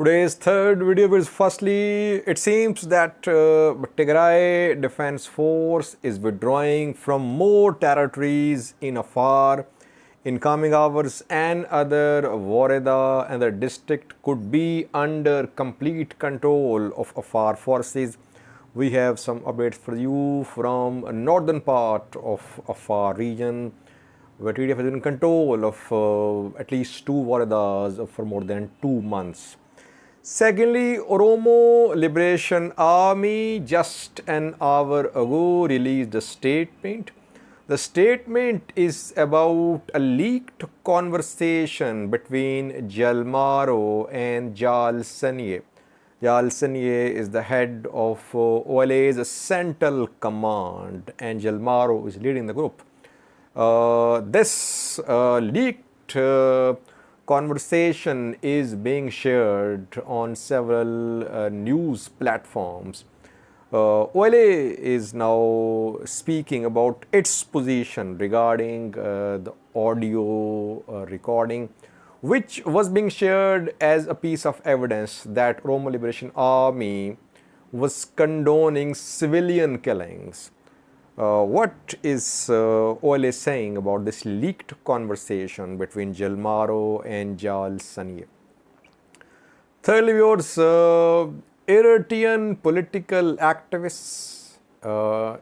Today's third video is firstly, it seems that Tigray Defense Force is withdrawing from more territories in Afar in coming hours, and other Wareda and the district could be under complete control of Afar forces. We have some updates for you from a northern part of Afar region, where TDF has been in control of at least two Waredas for more than 2 months. Secondly, Oromo Liberation Army just an hour ago released a statement. The statement is about a leaked conversation between Marroo and Jaal. Jaal is the head of OLA's Central Command, and Marroo is leading the group. This leaked conversation is being shared on several news platforms. OLA is now speaking about its position regarding the audio recording, which was being shared as a piece of evidence that Oromo Liberation Army was condoning civilian killings. What is OLA saying about this leaked conversation between Marroo and Jaal? Thirdly, viewers, Eritrean political activists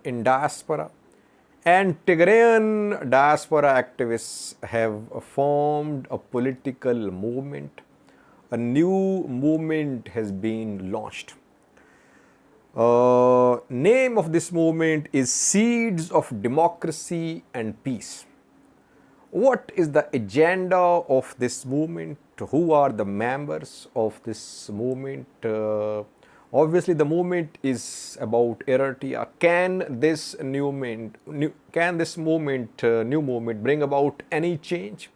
in diaspora and Tigrayan diaspora activists have formed a political movement. A new movement has been launched. Name of this movement is Seeds of Democracy and Peace. What is the agenda of this movement? Who are the members of this movement? Obviously, the movement is about Eritrea. Can this new movement bring about any change?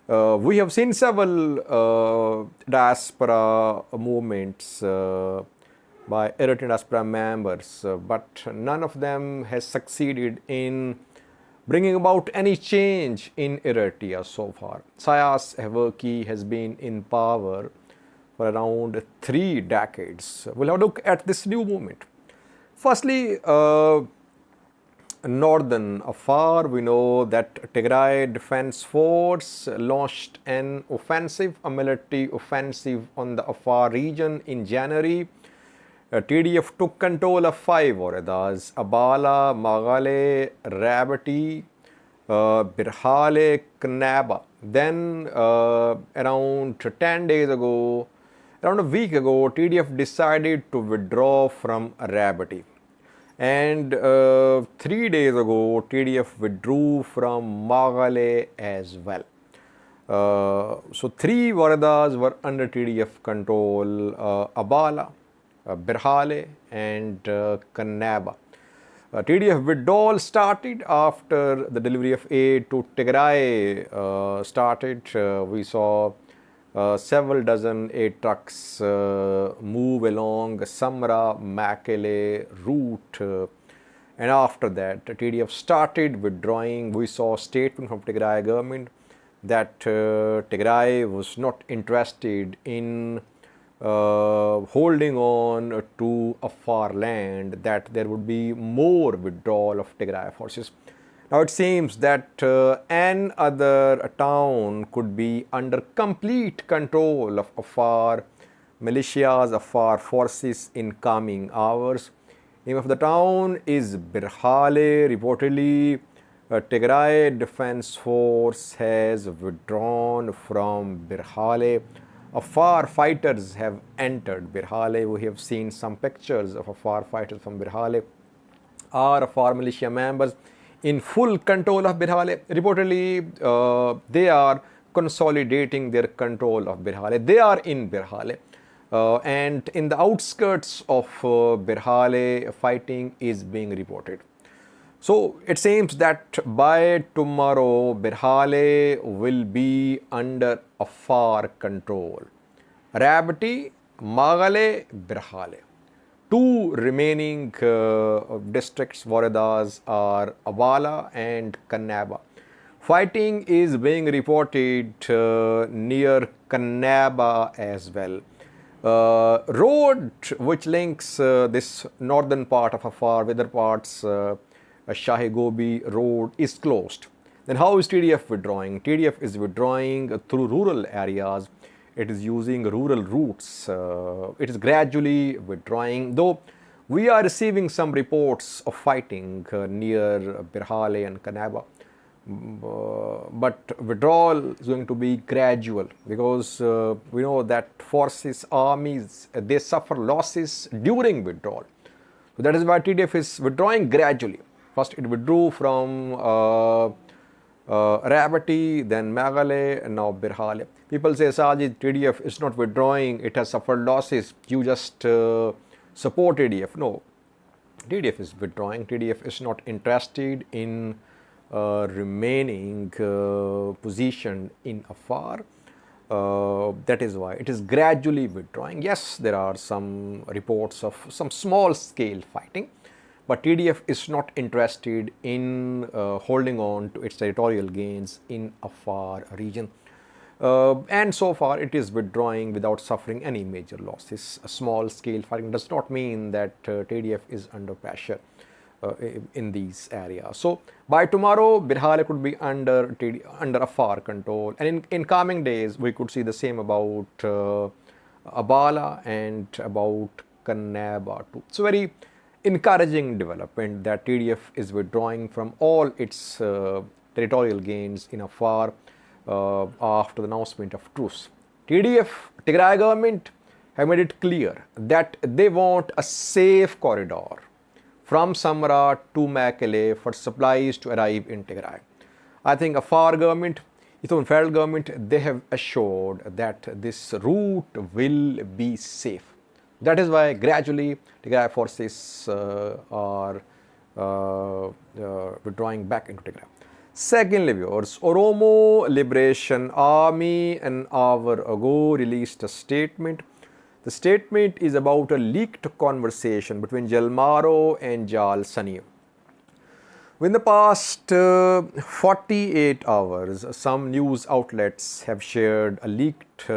We have seen several diaspora movements by Eritrean diaspora members, but none of them has succeeded in bringing about any change in Eritrea so far. Isaias Afwerki has been in power for around 3 decades. We'll have a look at this new movement. Firstly, northern Afar, we know that Tigray Defense Force launched an offensive, a military offensive on the Afar region in January. TDF took control of 5 Waredas: Abala, Magale, Rabati, Berhale, Knaba. Then around 10 days ago, around a week ago, TDF decided to withdraw from Rabati. And 3 days ago, TDF withdrew from Magale as well. So 3 Waredas were under TDF control: Abala, Berhale and Knaba. TDF withdrawal started after the delivery of aid to Tigray started. We saw several dozen aid trucks move along Samra Makele route, and after that TDF started withdrawing. We saw a statement from Tigray government that Tigray was not interested in holding on to Afar land, that there would be more withdrawal of Tigray forces. Now it seems that another town could be under complete control of Afar militias, Afar forces in coming hours. Name of the town is Berhale. Reportedly, Tigray Defense Force has withdrawn from Berhale. Afar fighters have entered Berhale. We have seen some pictures of Afar fighters from Berhale. Are Afar militia members in full control of Berhale? Reportedly, they are consolidating their control of Berhale. They are in Berhale. And in the outskirts of Berhale, fighting is being reported. So it seems that by tomorrow, Berhale will be under Afar control. Rabati, Magale, Berhale. 2 remaining districts, Waredas, are Abala and Knaba. Fighting is being reported near Knaba as well. Road which links this northern part of Afar with other parts, Shahi Gobi road, is closed. Then how is TDF withdrawing? TDF is withdrawing through rural areas. It is using rural routes. It is gradually withdrawing, though we are receiving some reports of fighting near Berhale and Kanaba. But withdrawal is going to be gradual, because we know that forces, armies, they suffer losses during withdrawal. So that is why TDF is withdrawing gradually. First it withdrew from Ravati, then Meghale, and now Berhale. People say, Sajid, TDF is not withdrawing, it has suffered losses, you just support TDF. No, TDF is withdrawing. TDF is not interested in remaining positioned in Afar. That is why it is gradually withdrawing. Yes, there are some reports of some small scale fighting, but TDF is not interested in holding on to its territorial gains in Afar region. And so far it is withdrawing without suffering any major losses. A small scale fighting does not mean that TDF is under pressure in these areas. So by tomorrow, Berhale could be under Afar control, and in coming days we could see the same about Abala and about Kannaba too. So very encouraging development that TDF is withdrawing from all its territorial gains in Afar after the announcement of truce. TDF, Tigray government, have made it clear that they want a safe corridor from Samra to Mekelle for supplies to arrive in Tigray. I think Afar government, Ethiopian federal government, they have assured that this route will be safe. That is why gradually Tigray forces are withdrawing back into Tigray. Secondly, viewers, Oromo Liberation Army an hour ago released a statement. The statement is about a leaked conversation between Marroo and Jaal Sanyii. In the past 48 hours, some news outlets have shared a leaked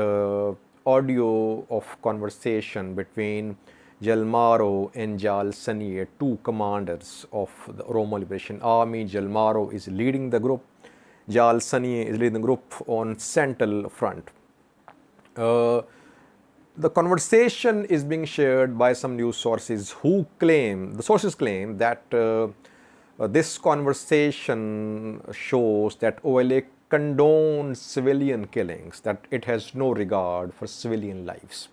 audio of conversation between Marroo and Jaal Sanyii, two commanders of the Oromo Liberation Army. Marroo is leading the group. Jaal Sanyii is leading the group on Central Front. The conversation is being shared by some news sources who claim, the sources claim that this conversation shows that OLA condones civilian killings, that it has no regard for civilian lives.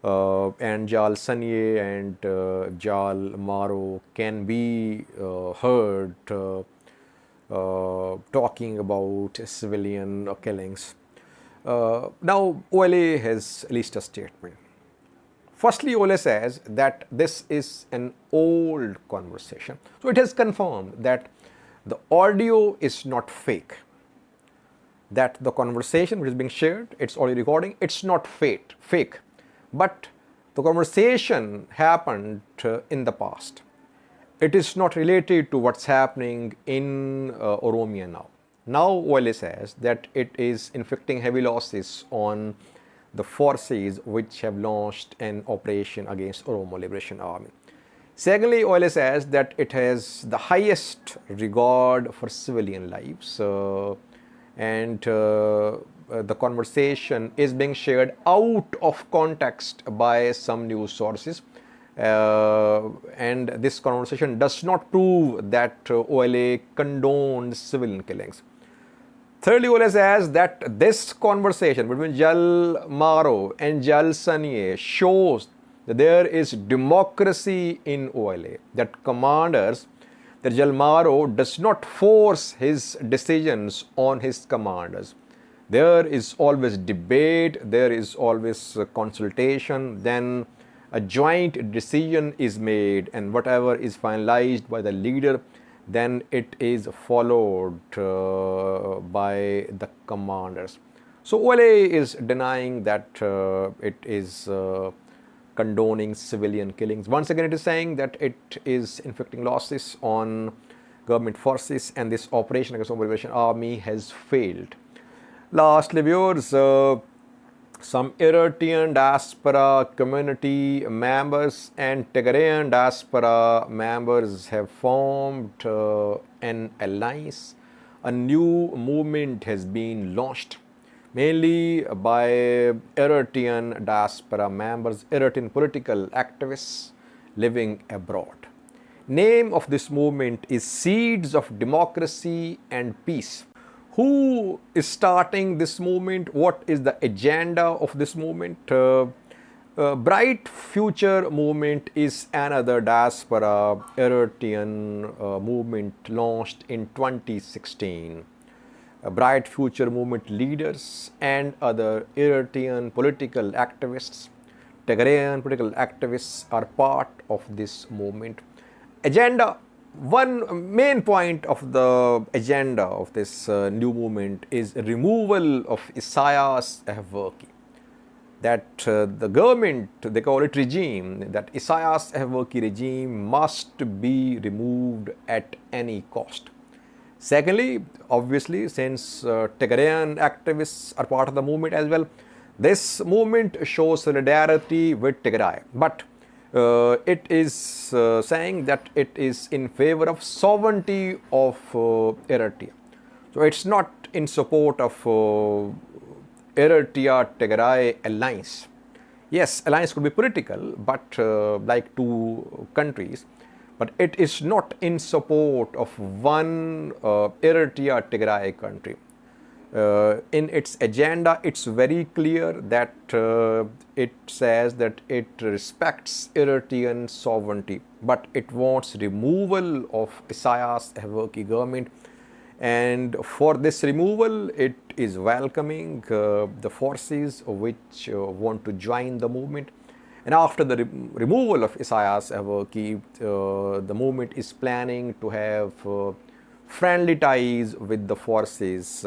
And Jaal Sanyii and Jaal Marroo can be heard talking about civilian killings. Now, OLA has released a statement. Firstly, OLA says that this is an old conversation. So it has confirmed that the audio is not fake. That the conversation which is being shared, it's audio recording, it's not fake. But the conversation happened in the past. It is not related to what's happening in Oromia now. Now OLA says that it is inflicting heavy losses on the forces which have launched an operation against Oromo Liberation Army. Secondly, OLA says that it has the highest regard for civilian lives, and the conversation is being shared out of context by some news sources, and this conversation does not prove that OLA condoned civilian killings. Thirdly, OLA says that this conversation between Jaal Marroo and Jaal Sanyii shows that there is democracy in OLA, that commanders, that Jaal Marroo does not force his decisions on his commanders. There is always debate, there is always consultation, then a joint decision is made, and whatever is finalized by the leader, then it is followed by the commanders. So OLA is denying that it is condoning civilian killings. Once again, it is saying that it is inflicting losses on government forces, and this operation against Oromo Liberation Army has failed. Lastly, viewers, some Eritrean diaspora community members and Tigrayan diaspora members have formed an alliance. A new movement has been launched, mainly by Eritrean diaspora members, Eritrean political activists living abroad. Name of this movement is Seeds of Democracy and Peace. Who is starting this movement? What is the agenda of this movement? Bright Future Movement is another diaspora Eritrean movement launched in 2016. Bright Future Movement leaders and other Eritrean political activists, Tigrayan political activists are part of this movement. Agenda. One main point of the agenda of this new movement is removal of Isaias Afwerki. That the government, they call it regime, that Isaias Afwerki regime must be removed at any cost. Secondly, obviously, since Tigrayan activists are part of the movement as well, this movement shows solidarity with Tigray. But it is saying that it is in favor of sovereignty of Eritrea. So it's not in support of Eritrea-Tigray alliance. Yes, alliance could be political, but like two countries, but it is not in support of one Eritrea-Tigray country. In its agenda, it's very clear that it says that it respects Eritrean sovereignty, but it wants removal of Isaias Afwerki government. And for this removal, it is welcoming the forces which want to join the movement. And after the removal of Isaias Afwerki, the movement is planning to have friendly ties with the forces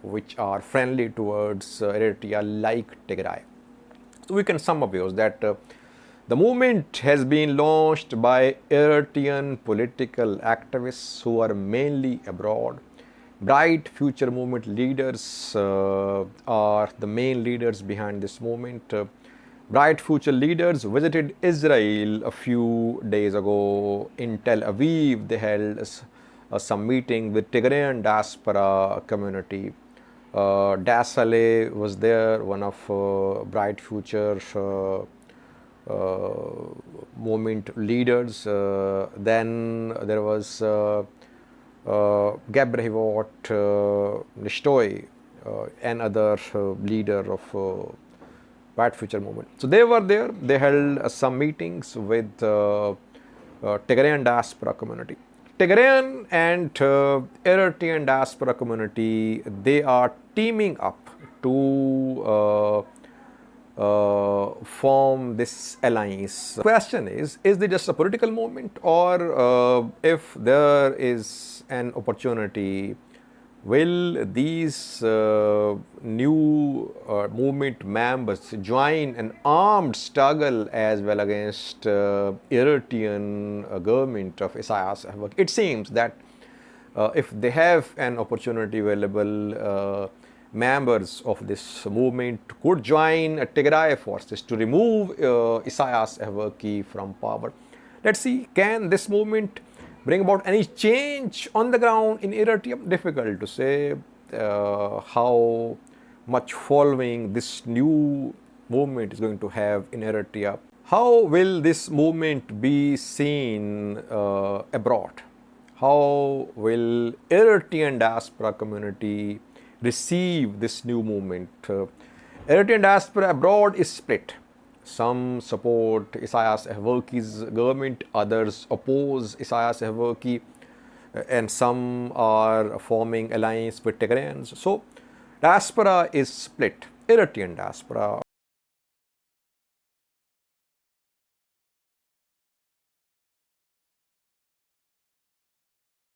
which are friendly towards Eritrea, like Tigray. So we can sum up here that the movement has been launched by Eritrean political activists who are mainly abroad. Bright Future Movement leaders are the main leaders behind this movement. Bright Future leaders visited Israel a few days ago. In Tel Aviv, they held some meeting with Tigrayan diaspora community. Jaal was there, one of Bright Future movement leaders. Then there was Berhale Afar, another leader of Bright Future movement. So they were there. They held some meetings with Tigrayan diaspora community. Tigrayan and Eritrean diaspora community, they are teaming up to form this alliance. The question is it just a political movement, or if there is an opportunity, will these new movement members join an armed struggle as well against Eritrean government of Isaias Afwerki? It seems that if they have an opportunity available, members of this movement could join Tigray forces to remove Isaias Afwerki from power. Let's see, can this movement bring about any change on the ground in Eritrea? Difficult to say how much following this new movement is going to have in Eritrea. How will this movement be seen abroad? How will Eritrean diaspora community receive this new movement? Eritrean diaspora abroad is split. Some support Isaias Afwerki's government, others oppose Isaias Afwerki, and some are forming alliance with Tigrayans. So diaspora is split. Eritrean diaspora